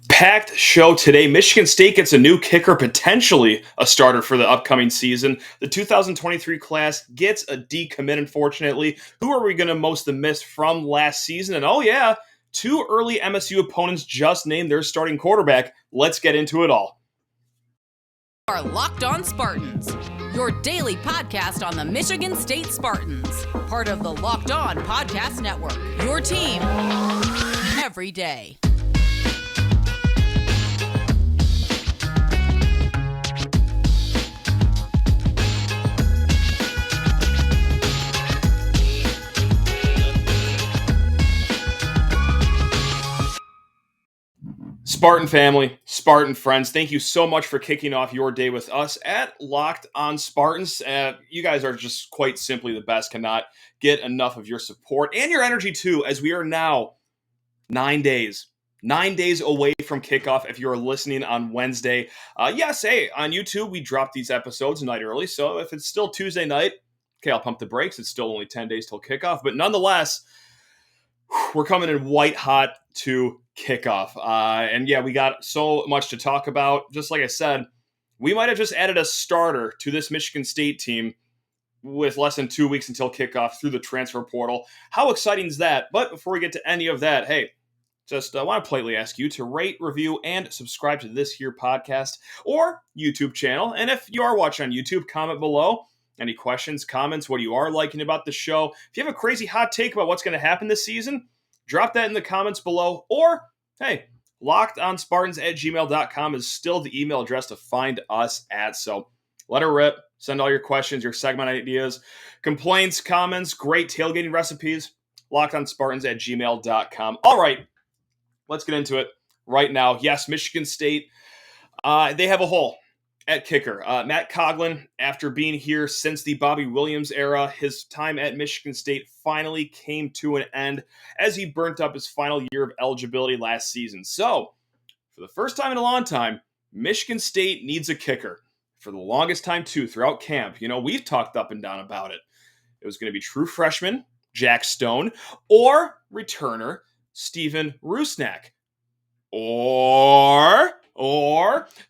Packed show today. Michigan State gets a new kicker, potentially a starter for the upcoming season. The 2023 class gets a decommit, unfortunately. Who are we going to most miss from last season? And oh, yeah, two early MSU opponents just named their starting quarterback. Let's get into it all. Are Locked On Spartans, your daily podcast on the Michigan State Spartans, part of the Locked On Podcast Network, your team every day. Spartan family, Spartan friends, thank you so much for kicking off your day with us at Locked On Spartans. You guys are just quite simply the best. Cannot get enough of your support and your energy too, as we are now 9 days away from kickoff. If you're listening on Wednesday, yes, hey, on YouTube, we drop these episodes a night early. So if it's still Tuesday night, okay, I'll pump the brakes. It's still only 10 days till kickoff. But nonetheless, we're coming in white hot to kickoff. And yeah, we got so much to talk about. Just like I said, we might have just added a starter to this Michigan State team with less than 2 weeks until kickoff through the transfer portal. How exciting is that? But before we get to any of that, hey, just want to politely ask you to rate, review, and subscribe to this here podcast or YouTube channel. And if you are watching on YouTube, comment below. Any questions, comments, what you are liking about the show. If you have a crazy hot take about what's going to happen this season, drop that in the comments below. Or, hey, lockedonspartans@gmail.com is still the email address to find us at. So let her rip. Send all your questions, your segment ideas, complaints, comments, great tailgating recipes. lockedonspartans@gmail.com. All right, let's get into it right now. Yes, Michigan State, they have a hole at kicker. Matt Coughlin, after being here since the Bobby Williams era, his time at Michigan State finally came to an end as he burnt up his final year of eligibility last season. So, for the first time in a long time, Michigan State needs a kicker. For the longest time, too, throughout camp. You know, we've talked up and down about it. It was going to be true freshman Jack Stone or returner Steven Rusnak. Or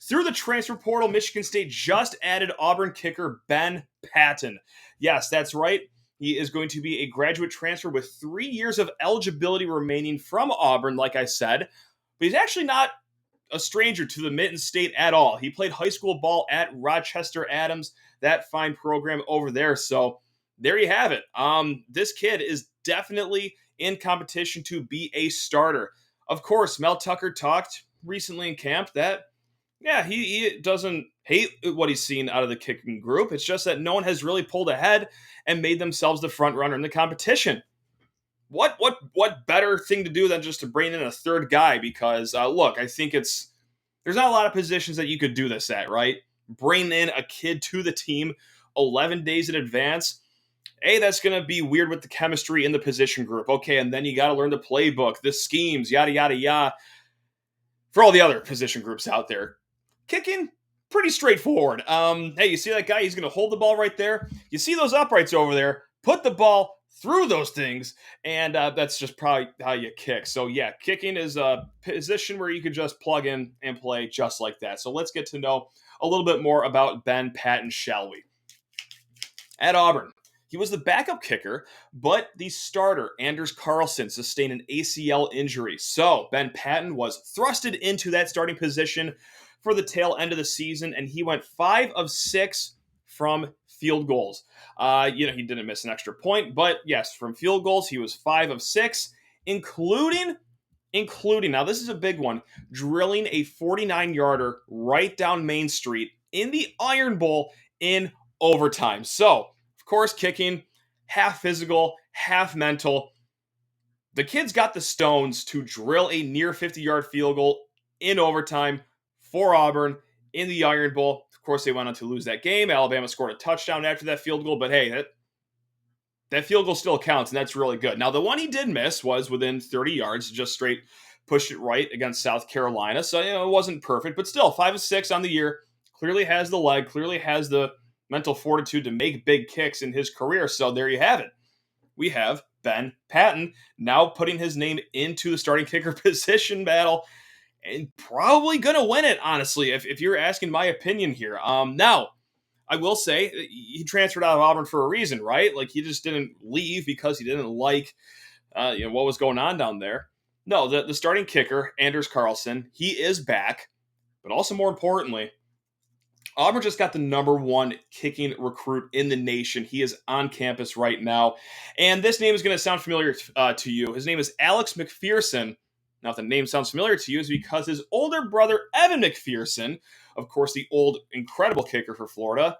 through the transfer portal, Michigan State just added Auburn kicker Ben Patton. Yes, that's right. He is going to be a graduate transfer with 3 years of eligibility remaining from Auburn, like I said. But he's actually not a stranger to the Mitten State at all. He played high school ball at Rochester Adams, that fine program over there. So there you have it. This kid is definitely in competition to be a starter. Of course, Mel Tucker talked recently in camp that, yeah, he doesn't hate what he's seen out of the kicking group. It's just that no one has really pulled ahead and made themselves the front runner in the competition. What better thing to do than just to bring in a third guy? Because, look, I think there's not a lot of positions that you could do this at, right? Bring in a kid to the team 11 days in advance. Hey, that's going to be weird with the chemistry in the position group. Okay, and then you got to learn the playbook, the schemes, yada, yada, yada. For all the other position groups out there, kicking, pretty straightforward. Hey, you see that guy? He's going to hold the ball right there. You see those uprights over there? Put the ball through those things, and that's just probably how you kick. So, yeah, kicking is a position where you could just plug in and play just like that. So let's get to know a little bit more about Ben Patton, shall we? At Auburn, he was the backup kicker, but the starter, Anders Carlson, sustained an ACL injury. So Ben Patton was thrusted into that starting position for the tail end of the season, and he went 5 of 6 from field goals. He didn't miss an extra point, but yes, from field goals, he was 5 of 6, including, now this is a big one, drilling a 49-yarder right down Main Street in the Iron Bowl in overtime. So, of course, kicking, half physical, half mental. The kid's got the stones to drill a near 50-yard field goal in overtime for Auburn in the Iron Bowl. Of course, they went on to lose that game. Alabama scored a touchdown after that field goal, but hey, that field goal still counts, and that's really good. Now, the one he did miss was within 30 yards, just straight pushed it right against South Carolina. So, it wasn't perfect, but still, 5 of 6 on the year. Clearly has the leg, clearly has the mental fortitude to make big kicks in his career. So there you have it. We have Ben Patton now putting his name into the starting kicker position battle. and probably going to win it, honestly, if you're asking my opinion here. Now, I will say he transferred out of Auburn for a reason, right? Like, he just didn't leave because he didn't like what was going on down there. No, the starting kicker, Anders Carlson, he is back. But also more importantly, Auburn just got the number one kicking recruit in the nation. He is on campus right now. And this name is going to sound familiar to you. His name is Alex McPherson. Now, if the name sounds familiar to you, is because his older brother, Evan McPherson, of course, the old incredible kicker for Florida,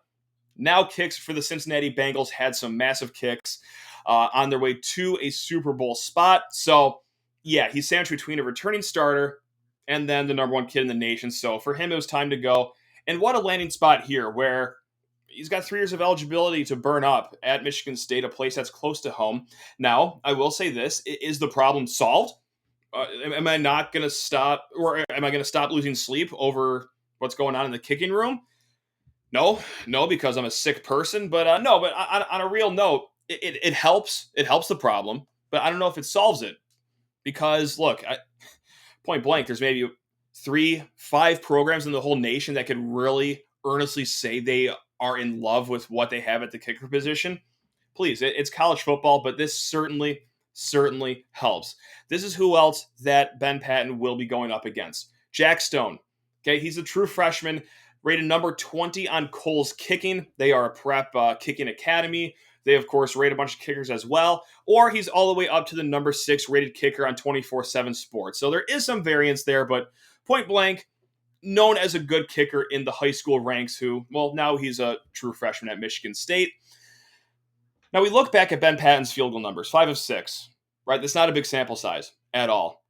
now kicks for the Cincinnati Bengals, had some massive kicks on their way to a Super Bowl spot. So, yeah, he's sandwiched between a returning starter and then the number one kid in the nation. So for him, it was time to go. And what a landing spot here where he's got 3 years of eligibility to burn up at Michigan State, a place that's close to home. Now, I will say this, is the problem solved? Am I not going to stop, or am I going to stop losing sleep over what's going on in the kicking room? No, because I'm a sick person. But no, but on a real note, it helps. It helps the problem, but I don't know if it solves it. Because, look, point blank, there's maybe 3-5 programs in the whole nation that could really earnestly say they are in love with what they have at the kicker position. Please, it's college football, but this certainly helps. This is who else that Ben Patton will be going up against. Jack Stone. Okay, he's a true freshman, rated number 20 on Cole's Kicking. They are a prep kicking academy. They, of course, rate a bunch of kickers as well. Or he's all the way up to the number 6 rated kicker on 24/7 Sports. So there is some variance there, but point blank, known as a good kicker in the high school ranks who, well, now he's a true freshman at Michigan State. Now we look back at Ben Patton's field goal numbers, 5 of 6, right? That's not a big sample size at all.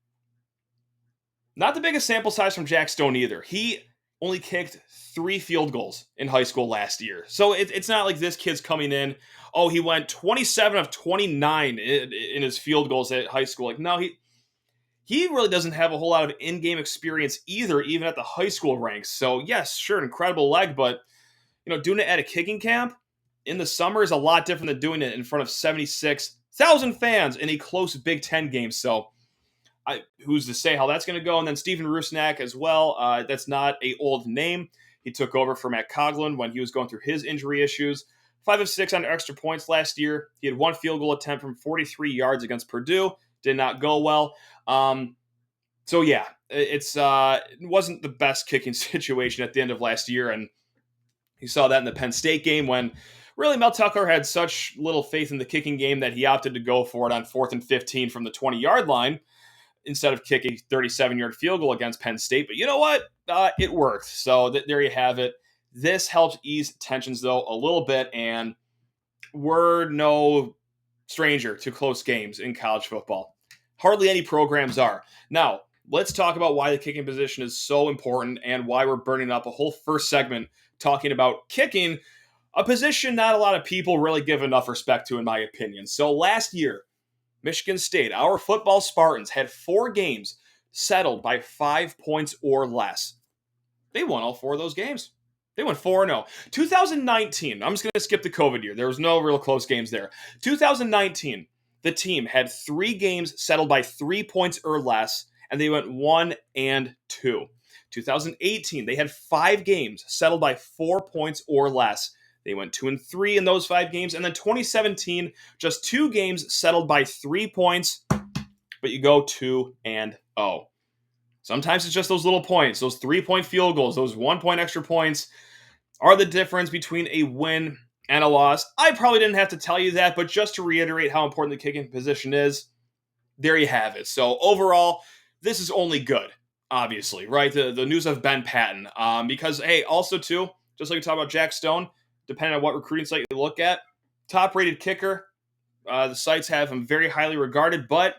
Not the biggest sample size from Jack Stone either. He only kicked 3 field goals in high school last year. So it's not like this kid's coming in, oh, he went 27 of 29 in his field goals at high school. Like, no, he really doesn't have a whole lot of in-game experience either, even at the high school ranks. So yes, sure, incredible leg, but doing it at a kicking camp in the summer is a lot different than doing it in front of 76,000 fans in a close Big Ten game. So who's to say how that's going to go? And then Steven Rusnak as well. That's not a old name. He took over for Matt Coughlin when he was going through his injury issues. 5 of 6 on extra points last year. He had 1 field goal attempt from 43 yards against Purdue. Did not go well. So yeah, it wasn't the best kicking situation at the end of last year, and you saw that in the Penn State game when really Mel Tucker had such little faith in the kicking game that he opted to go for it on 4th and 15 from the 20-yard line instead of kicking a 37-yard field goal against Penn State. But you know what? It worked. So there you have it. This helps ease tensions, though, a little bit, and we're no stranger to close games in college football. Hardly any programs are. Now, let's talk about why the kicking position is so important and why we're burning up a whole first segment talking about kicking, a position not a lot of people really give enough respect to, in my opinion. So last year, Michigan State, our football Spartans, had 4 games settled by 5 points or less. They won all 4 of those games. They went 4-0. 2019, I'm just going to skip the COVID year. There was no real close games there. 2019, the team had 3 games settled by 3 points or less, and they went 1-2. 2018, they had 5 games settled by 4 points or less. They went 2-3 in those 5 games. And then 2017, just 2 games settled by 3 points, but you go 2-0. Sometimes it's just those little points, those 3-point field goals, those 1-point extra points are the difference between a win and a loss. I probably didn't have to tell you that, but just to reiterate how important the kicking position is, there you have it. So overall, this is only good, obviously, right? The news of Ben Patton. Because, hey, also too, just like we talked about Jack Stone, depending on what recruiting site you look at, top-rated kicker. The sites have him very highly regarded, but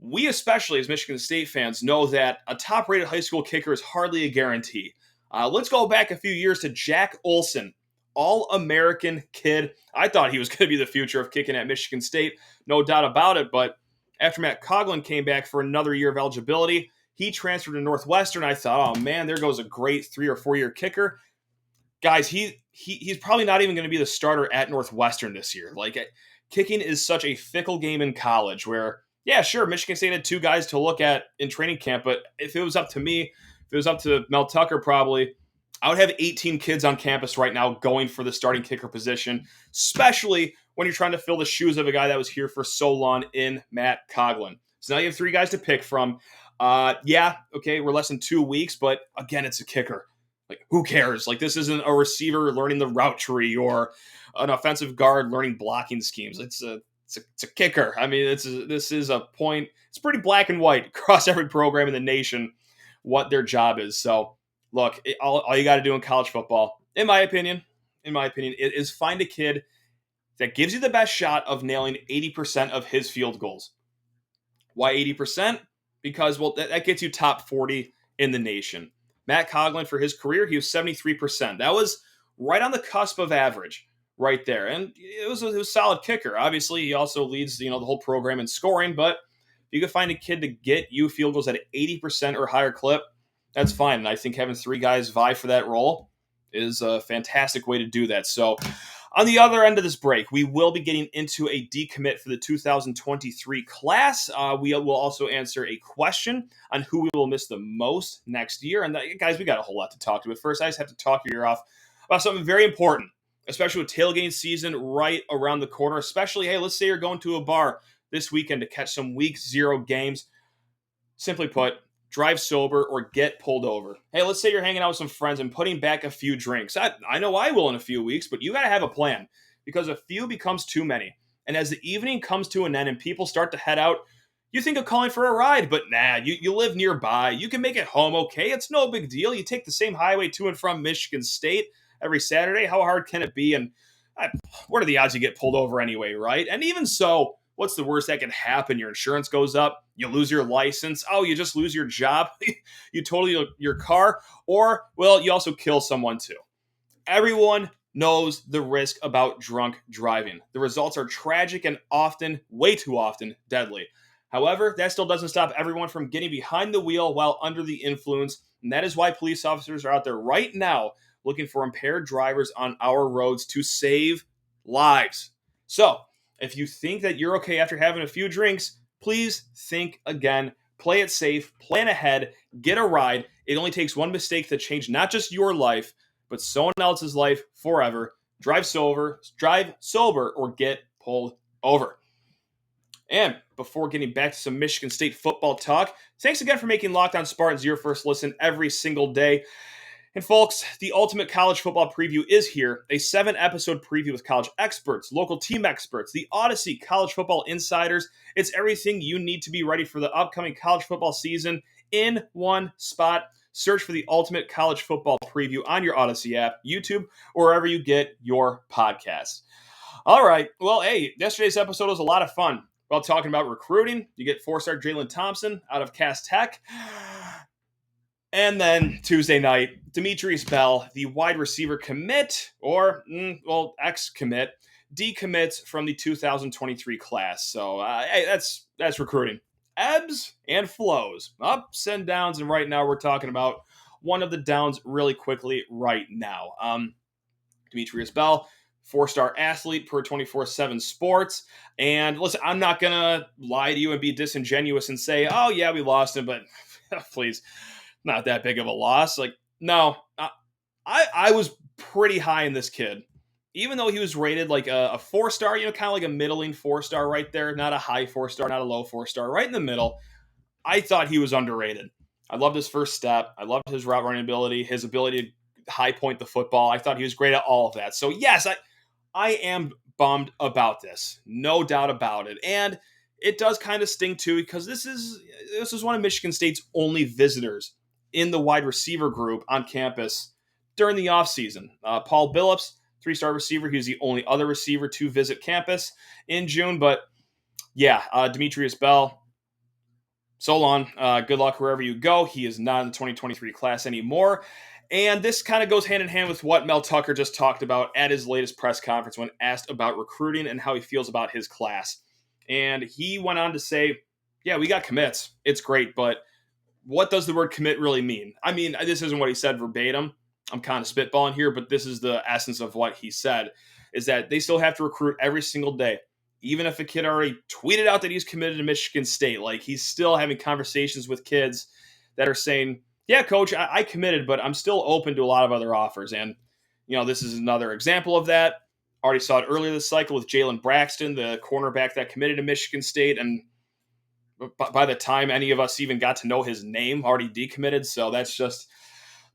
we especially as Michigan State fans know that a top-rated high school kicker is hardly a guarantee. Let's go back a few years to Jack Olson, All-American kid. I thought he was going to be the future of kicking at Michigan State, no doubt about it, but after Matt Coughlin came back for another year of eligibility, he transferred to Northwestern. I thought, oh man, there goes a great 3 or 4 year kicker. Guys, he's probably not even going to be the starter at Northwestern this year. Like, kicking is such a fickle game in college where Yeah, sure. Michigan State had 2 guys to look at in training camp, but if it was up to me, if it was up to Mel Tucker, probably, I would have 18 kids on campus right now going for the starting kicker position, especially when you're trying to fill the shoes of a guy that was here for so long in Matt Coughlin. So now you have 3 guys to pick from. Yeah, okay, we're less than 2 weeks, but again, it's a kicker. Like, who cares? Like, this isn't a receiver learning the route tree or an offensive guard learning blocking schemes. It's a kicker. I mean, this is a point. It's pretty black and white across every program in the nation what their job is. So, look, all you got to do in college football, in my opinion, is find a kid that gives you the best shot of nailing 80% of his field goals. Why 80%? Because, well, that gets you top 40 in the nation. Matt Coughlin, for his career, he was 73%. That was right on the cusp of average right there. And it was a solid kicker. Obviously, he also leads, the whole program in scoring, but if you could find a kid to get you field goals at an 80% or higher clip, that's fine. And I think having 3 guys vie for that role is a fantastic way to do that. So on the other end of this break, we will be getting into a decommit for the 2023 class. We will also answer a question on who we will miss the most next year. And guys, we got a whole lot to talk to. But first, I just have to talk your ear off about something very important, especially with tailgating season right around the corner. Especially, hey, let's say you're going to a bar this weekend to catch some Week 0 games. Simply put, drive sober or get pulled over. Hey, let's say you're hanging out with some friends and putting back a few drinks. I know I will in a few weeks, but you got to have a plan because a few becomes too many. And as the evening comes to an end and people start to head out, you think of calling for a ride, but nah, you live nearby. You can make it home okay. It's no big deal. You take the same highway to and from Michigan State every Saturday. How hard can it be? And what are the odds you get pulled over anyway, right? And even so, what's the worst that can happen? Your insurance goes up. You lose your license. Oh, you just lose your job. You total your car. Or, well, you also kill someone too. Everyone knows the risk about drunk driving. The results are tragic and often, way too often, deadly. However, that still doesn't stop everyone from getting behind the wheel while under the influence. And that is why police officers are out there right now looking for impaired drivers on our roads to save lives. So, if you think that you're okay after having a few drinks, please think again. Play it safe, plan ahead, get a ride. It only takes one mistake to change not just your life, but someone else's life forever. Drive sober, or get pulled over. And before getting back to some Michigan State football talk, thanks again for making Locked On Spartans your first listen every single day. And folks, the ultimate college football preview is here. A 7-episode preview with college experts, local team experts, the Odyssey College Football Insiders. It's everything you need to be ready for the upcoming college football season in one spot. Search for the ultimate college football preview on your Odyssey app, YouTube, or wherever you get your podcasts. All right. Well, hey, yesterday's episode was a lot of fun. While talking about recruiting, you get 4-star Jalen Thompson out of Cass Tech. And then Tuesday night, Demetrius Bell, the wide receiver commit, or, ex-commit, decommits from the 2023 class. So, hey, that's recruiting. Ebbs and flows, ups and downs, and right now we're talking about one of the downs really quickly right now. Demetrius Bell, 4-star athlete per 24/7 Sports. And listen, I'm not going to lie to you and be disingenuous and say, oh, yeah, we lost him, but please, not that big of a loss. Like, no, I was pretty high in this kid. Even though he was rated like a 4-star, kind of like a middling 4-star right there. Not a high 4-star, not a low 4-star, right in the middle. I thought he was underrated. I loved his first step. I loved his route running ability, his ability to high point the football. I thought he was great at all of that. So yes, I am bummed about this. No doubt about it. And it does kind of sting too, because this is one of Michigan State's only visitors in the wide receiver group on campus during the offseason. Paul Billups, 3-star receiver. He was the only other receiver to visit campus in June. But yeah, Demetrius Bell, so long. Good luck wherever you go. He is not in the 2023 class anymore. And this kind of goes hand in hand with what Mel Tucker just talked about at his latest press conference when asked about recruiting and how he feels about his class. And he went on to say, yeah, we got commits. It's great, but what does the word commit really mean? I mean, this isn't what he said verbatim. I'm kind of spitballing here, but this is the essence of what he said, is that they still have to recruit every single day. even if a kid already tweeted out that he's committed to Michigan State. Like, he's still having conversations with kids that are saying, yeah, coach, I committed, but I'm still open to a lot of other offers. And, this is another example of that. Already saw it earlier this cycle with Jalen Braxton, the cornerback that committed to Michigan State. And by the time any of us even got to know his name, already decommitted. So that's just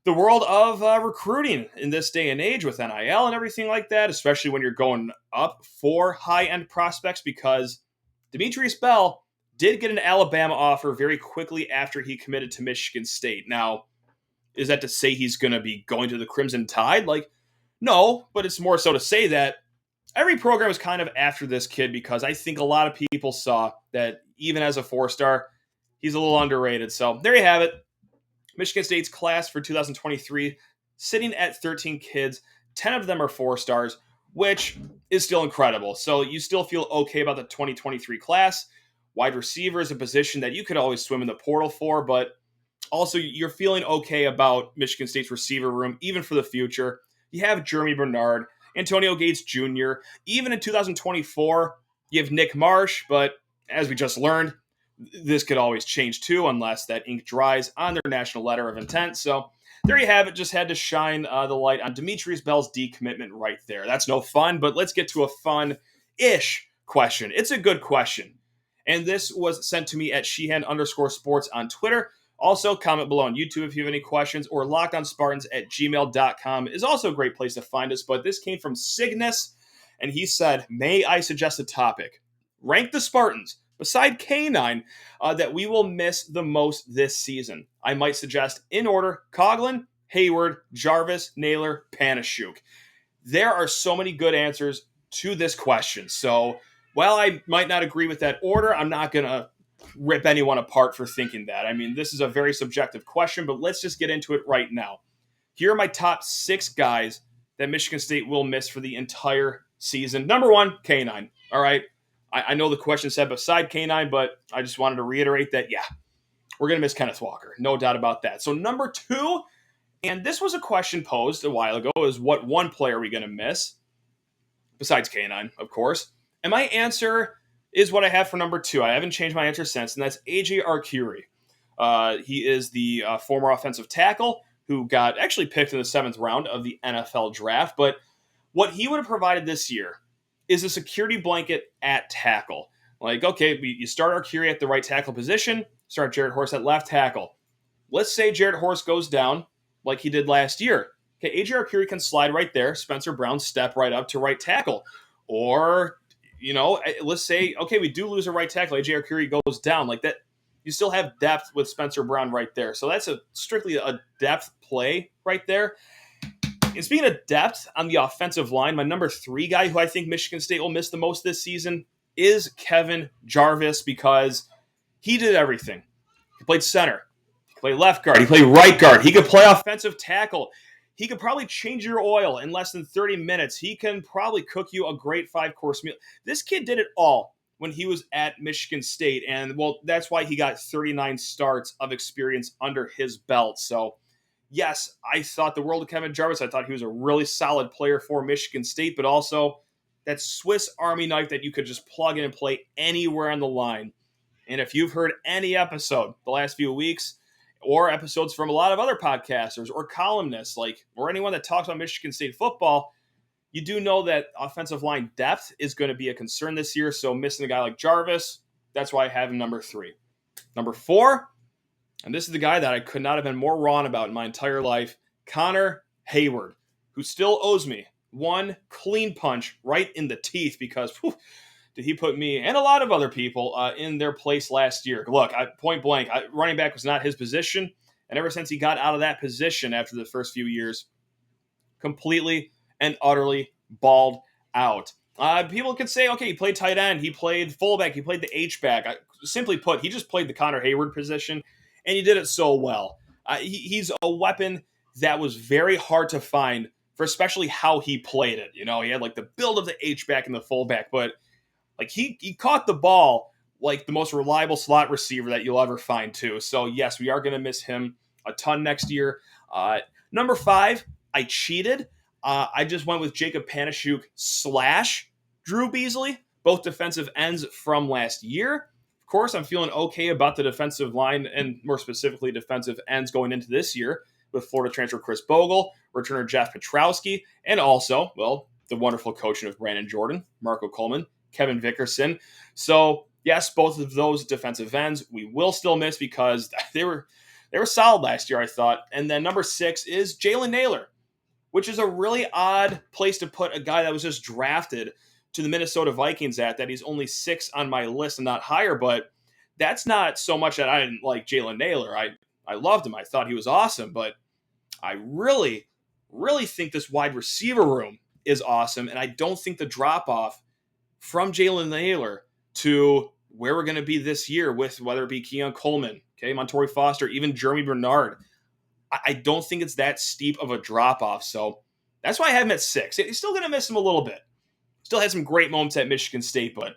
the world of recruiting in this day and age with NIL and everything like that, especially when you're going up for high-end prospects, because Demetrius Bell did get an Alabama offer very quickly after he committed to Michigan State. Now, is that to say he's going to be going to the Crimson Tide? Like, no, but it's more so to say that every program is kind of after this kid, because I think a lot of people saw that even as a 4-star, he's a little underrated. So there you have it. Michigan State's class for 2023 sitting at 13 kids. 10 of them are 4-stars, which is still incredible. So you still feel okay about the 2023 class. Wide receiver is a position that you could always swim in the portal for, but also you're feeling okay about Michigan State's receiver room, even for the future. You have Jeremy Bernard, Antonio Gates Jr. Even in 2024, you have Nick Marsh, but as we just learned, this could always change too, unless that ink dries on their national letter of intent. So there you have it. Just had to shine the light on Demetrius Bell's decommitment right there. That's no fun, but let's get to a fun-ish question. It's a good question. And this was sent to me at Sheehan_sports on Twitter. Also, comment below on YouTube if you have any questions, or lockedonspartans@gmail.com is also a great place to find us. But this came from Cygnus, and he said, may I suggest a topic? Rank the Spartans, beside K9, that we will miss the most this season. I might suggest, in order, Coughlin, Hayward, Jarvis, Naylor, Panashuk. There are so many good answers to this question. So while I might not agree with that order, I'm not going to rip anyone apart for thinking that. I mean, this is a very subjective question, but let's just get into it right now. Here are my top 6 guys that Michigan State will miss for the entire season. Number 1, K9. All right. I know the question said beside K9, but I just wanted to reiterate that, yeah, we're going to miss Kenneth Walker. No doubt about that. So number 2, and this was a question posed a while ago, is what one player are we going to miss? Besides K9, of course. And my answer is what I have for number 2. I haven't changed my answer since, and that's A.J. Arcuri. He is the former offensive tackle who got actually picked in the 7th round of the NFL draft. But what he would have provided this year is a security blanket at tackle. Like, okay, you start Arcuri at the right tackle position, start Jared Horse at left tackle. Let's say Jared Horse goes down like he did last year. Okay, A.J. Arcuri can slide right there. Spencer Brown step right up to right tackle. Or, let's say, okay, we do lose a right tackle. A.J. Arcuri goes down like that. You still have depth with Spencer Brown right there. So that's strictly a depth play right there. And speaking of depth on the offensive line, my number 3 guy who I think Michigan State will miss the most this season is Kevin Jarvis, because he did everything. He played center. He played left guard. He played right guard. He could play offensive tackle. He could probably change your oil in less than 30 minutes. He can probably cook you a great 5-course meal. This kid did it all when he was at Michigan State. And, well, that's why he got 39 starts of experience under his belt. So, yes, I thought the world of Kevin Jarvis. I thought he was a really solid player for Michigan State, but also that Swiss Army knife that you could just plug in and play anywhere on the line. And if you've heard any episode the last few weeks, or episodes from a lot of other podcasters or columnists, or anyone that talks about Michigan State football, you do know that offensive line depth is going to be a concern this year. So missing a guy like Jarvis, that's why I have him number 3. Number 4, and this is the guy that I could not have been more wrong about in my entire life, Connor Hayward, who still owes me one clean punch right in the teeth, because did he put me and a lot of other people in their place last year. Look, point blank, running back was not his position, and ever since he got out of that position after the first few years, completely and utterly balled out. People could say, okay, he played tight end, he played fullback, he played the H-back. Simply put, he just played the Connor Hayward position, and he did it so well. He's a weapon that was very hard to find, for especially how he played it. He had the build of the H-back and the fullback, but he caught the ball like the most reliable slot receiver that you'll ever find too. So yes, we are going to miss him a ton next year. Number 5, I cheated. I just went with Jacob Panashuk / Drew Beasley, both defensive ends from last year. Of course, I'm feeling okay about the defensive line and more specifically defensive ends going into this year with Florida transfer Chris Bogle, returner Jeff Petrowski, and also, well, the wonderful coaching of Brandon Jordan, Marco Coleman, Kevin Vickerson. So, yes, both of those defensive ends we will still miss because they were solid last year, I thought. And then number 6 is Jalen Naylor, which is a really odd place to put a guy that was just drafted to the Minnesota Vikings at, that he's only 6 on my list and not higher. But that's not so much that I didn't like Jalen Naylor. I loved him. I thought he was awesome. But I really, really think this wide receiver room is awesome. And I don't think the drop-off from Jalen Naylor to where we're going to be this year with whether it be Keon Coleman, Montorie Foster, even Jeremy Bernard, I don't think it's that steep of a drop-off. So that's why I have him at 6. He's still going to miss him a little bit. Still had some great moments at Michigan State, but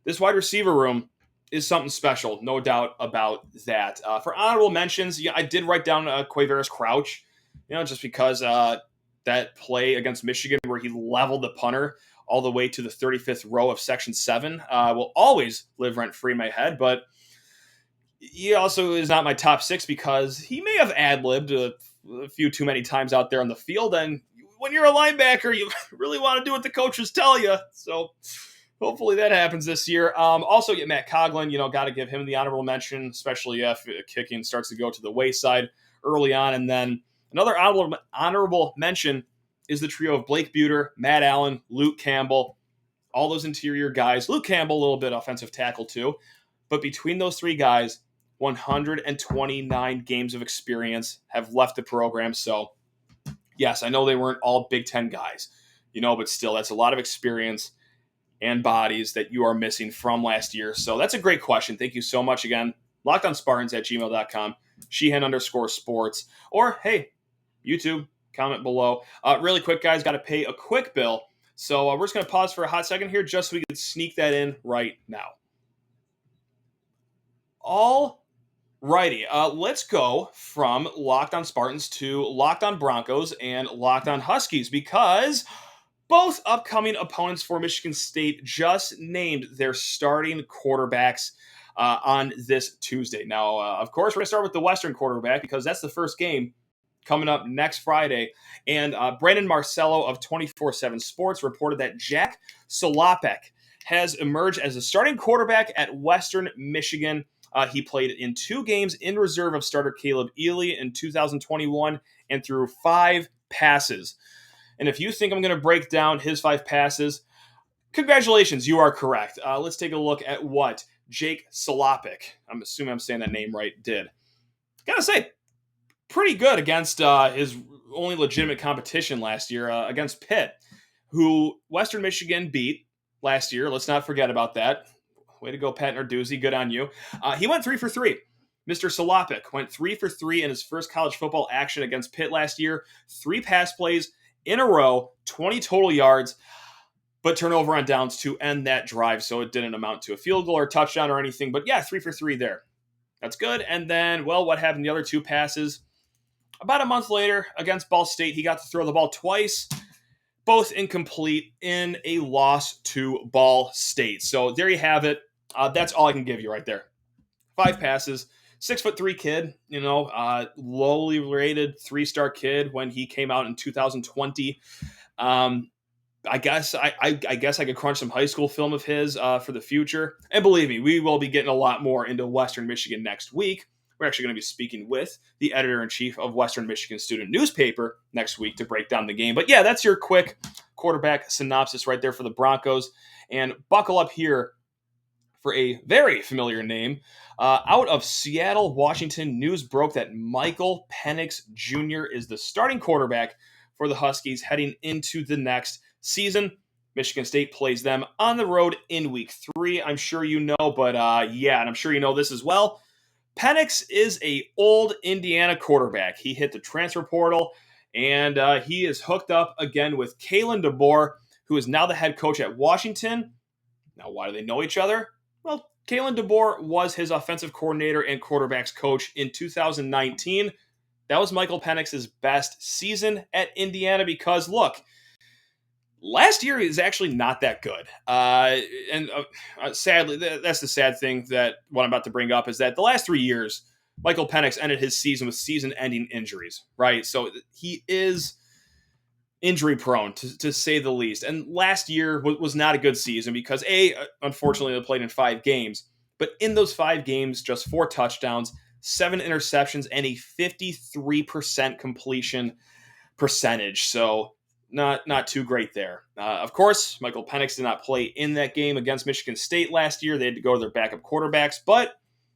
this wide receiver room is something special, no doubt about that. For honorable mentions, I did write down Quavaris Crouch, just because that play against Michigan where he leveled the punter all the way to the 35th row of Section 7 will always live rent-free in my head, but he also is not my top 6 because he may have ad-libbed a few too many times out there on the field, and when you're a linebacker, you really want to do what the coaches tell you. So hopefully that happens this year. Also, Matt Coughlin, got to give him the honorable mention, especially if kicking starts to go to the wayside early on. And then another honorable mention is the trio of Blake Buter, Matt Allen, Luke Campbell, all those interior guys. Luke Campbell, a little bit offensive tackle too. But between those 3 guys, 129 games of experience have left the program. So yes, I know they weren't all Big Ten guys, but still, that's a lot of experience and bodies that you are missing from last year. So that's a great question. Thank you so much again. LockedOnSpartans@gmail.com, Sheehan_sports, or hey, YouTube, comment below. Really quick, guys, got to pay a quick bill. So we're just going to pause for a hot second here just so we can sneak that in right now. All righty, let's go from Locked On Spartans to Locked On Broncos and Locked On Huskies because both upcoming opponents for Michigan State just named their starting quarterbacks on this Tuesday. Now, of course, we're going to start with the Western quarterback because that's the first game coming up next Friday. And Brandon Marcello of 24/7 Sports reported that Jack Solopek has emerged as the starting quarterback at Western Michigan. He played in 2 games in reserve of starter Caleb Ely in 2021 and threw 5 passes. And if you think I'm going to break down his 5 passes, congratulations, you are correct. Let's take a look at what Jake Solopek, I'm assuming I'm saying that name right, did. Gotta say, pretty good against his only legitimate competition last year against Pitt, who Western Michigan beat last year. Let's not forget about that. Way to go, Pat Narduzzi. Good on you. He went 3 for 3. Mr. Solopek went 3 for 3 in his first college football action against Pitt last year. 3 pass plays in a row, 20 total yards, but turnover on downs to end that drive, so it didn't amount to a field goal or touchdown or anything. But yeah, 3 for 3 there. That's good. And then, well, what happened the other 2 passes? About a month later against Ball State, he got to throw the ball twice, both incomplete in a loss to Ball State. So there you have it. That's all I can give you right there. 5 passes, 6'3" kid, lowly rated 3-star kid when he came out in 2020. I guess I could crunch some high school film of his for the future. And believe me, we will be getting a lot more into Western Michigan next week. We're actually going to be speaking with the editor-in-chief of Western Michigan Student Newspaper next week to break down the game. But yeah, that's your quick quarterback synopsis right there for the Broncos. And buckle up here for a very familiar name. Out of Seattle, Washington, news broke that Michael Penix Jr. is the starting quarterback for the Huskies heading into the next season. Michigan State plays them on the road in week 3. I'm sure you know, but and I'm sure you know this as well. Penix is a old Indiana quarterback. He hit the transfer portal, and he is hooked up again with Kalen DeBoer, who is now the head coach at Washington. Now, why do they know each other? Well, Kalen DeBoer was his offensive coordinator and quarterbacks coach in 2019. That was Michael Penix's best season at Indiana because, look, last year is actually not that good. And sadly, that's the sad thing that what I'm about to bring up is that the last 3 years, Michael Penix ended his season with season-ending injuries, right? So he is injury prone, to say the least. And last year was not a good season because, unfortunately, they played in 5 games. But in those 5 games, just 4 touchdowns, 7 interceptions, and a 53% completion percentage. So not too great there. Of course, Michael Penix did not play in that game against Michigan State last year. They had to go to their backup quarterbacks, but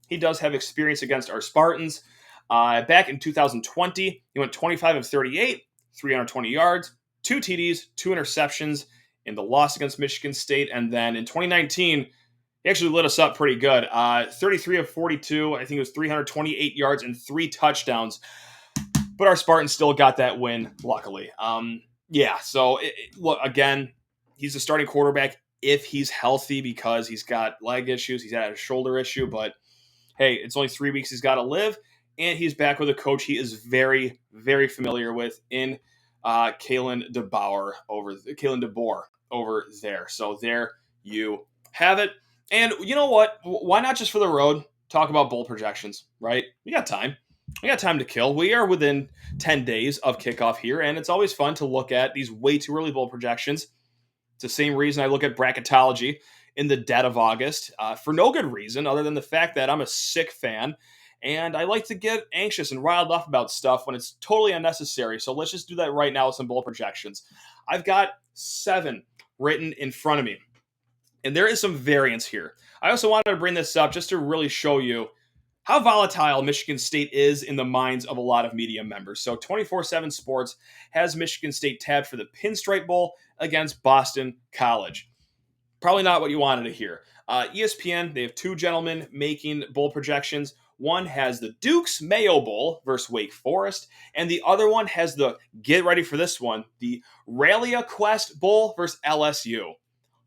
he does have experience against our Spartans. Back in 2020, he went 25 of 38, 320 yards, 2 TDs, 2 interceptions in the loss against Michigan State. And then in 2019, he actually lit us up pretty good. 33 of 42, I think it was 328 yards and 3 touchdowns. But our Spartans still got that win, luckily. So look, again, he's a starting quarterback if he's healthy because he's got leg issues. He's had a shoulder issue, but hey, it's only 3 weeks he's got to live. And he's back with a coach he is very, very familiar with in Kalen DeBoer over there. So there you have it. And you know what? Why not just for the road talk about bowl projections, right? We got time. We got time to kill. We are within 10 days of kickoff here, and it's always fun to look at these way too early bowl projections. It's the same reason I look at bracketology in the dead of August, for no good reason other than the fact that I'm a sick fan, and I like to get anxious and riled up about stuff when it's totally unnecessary. So let's just do that right now with some bowl projections. I've got 7 written in front of me, and there is some variance here. I also wanted to bring this up just to really show you how volatile Michigan State is in the minds of a lot of media members. So 24/7 Sports has Michigan State tabbed for the Pinstripe Bowl against Boston College. Probably not what you wanted to hear. ESPN, they have 2 gentlemen making bowl projections. One has the Duke's Mayo Bowl versus Wake Forest, and the other one has the, get ready for this one, the Rallia Quest Bowl versus LSU.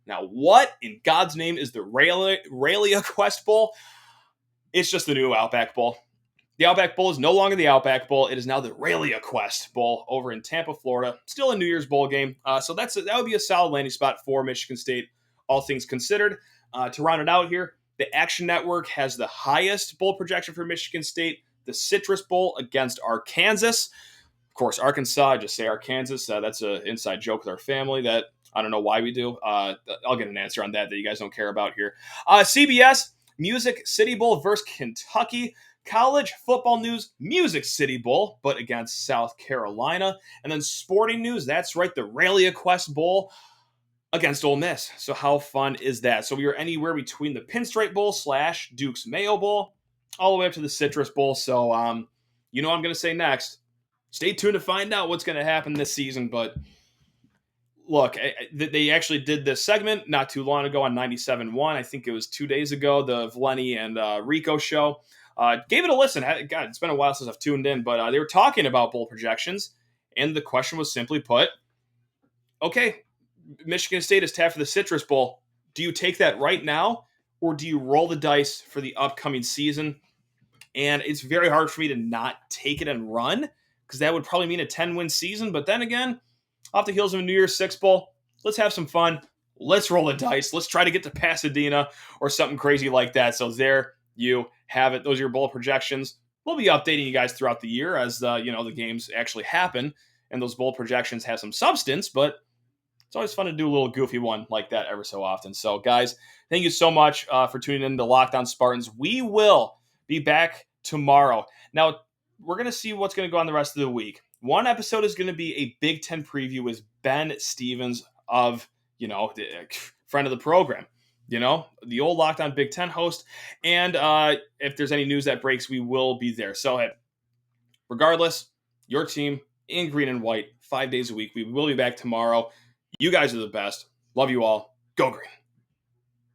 Now, what in God's name is the Rallia Quest Bowl? It's just the new Outback Bowl. The Outback Bowl is no longer the Outback Bowl. It is now the Rallia Quest Bowl over in Tampa, Florida. Still a New Year's Bowl game. So that would be a solid landing spot for Michigan State, all things considered. To round it out here, the Action Network has the highest bowl projection for Michigan State, the Citrus Bowl against Arkansas. Of course, Arkansas, I just say Arkansas. That's an inside joke with our family that I don't know why we do. I'll get an answer on that you guys don't care about here. CBS, Music City Bowl versus Kentucky. College football news, Music City Bowl, but against South Carolina. And then sporting news, that's right, the Rallia Quest Bowl against Ole Miss. So how fun is that? So we are anywhere between the Pinstripe Bowl / Duke's Mayo Bowl all the way up to the Citrus Bowl. So you know what I'm going to say next. Stay tuned to find out what's going to happen this season. But look, they actually did this segment not too long ago on 97.1. I think it was 2 days ago, the Vlenny and Rico show. Gave it a listen. God, it's been a while since I've tuned in, but they were talking about bowl projections, and the question was simply put, okay, Michigan State is tapped for the Citrus Bowl. Do you take that right now, or do you roll the dice for the upcoming season? And it's very hard for me to not take it and run, because that would probably mean a 10-win season. But then again, off the heels of a New Year's Six Bowl, let's have some fun. Let's roll the dice. Let's try to get to Pasadena or something crazy like that. So there you have it. Those are your bowl projections. We'll be updating you guys throughout the year as the games actually happen, and those bowl projections have some substance, but it's always fun to do a little goofy one like that ever so often. So, guys, thank you so much for tuning in to Locked On Spartans. We will be back tomorrow. Now, we're going to see what's going to go on the rest of the week. One episode is going to be a Big Ten preview with Ben Stevens of, the friend of the program, the old Locked On Big Ten host. And if there's any news that breaks, we will be there. So, hey, regardless, your team in green and white, 5 days a week. We will be back tomorrow. You guys are the best. Love you all. Go green.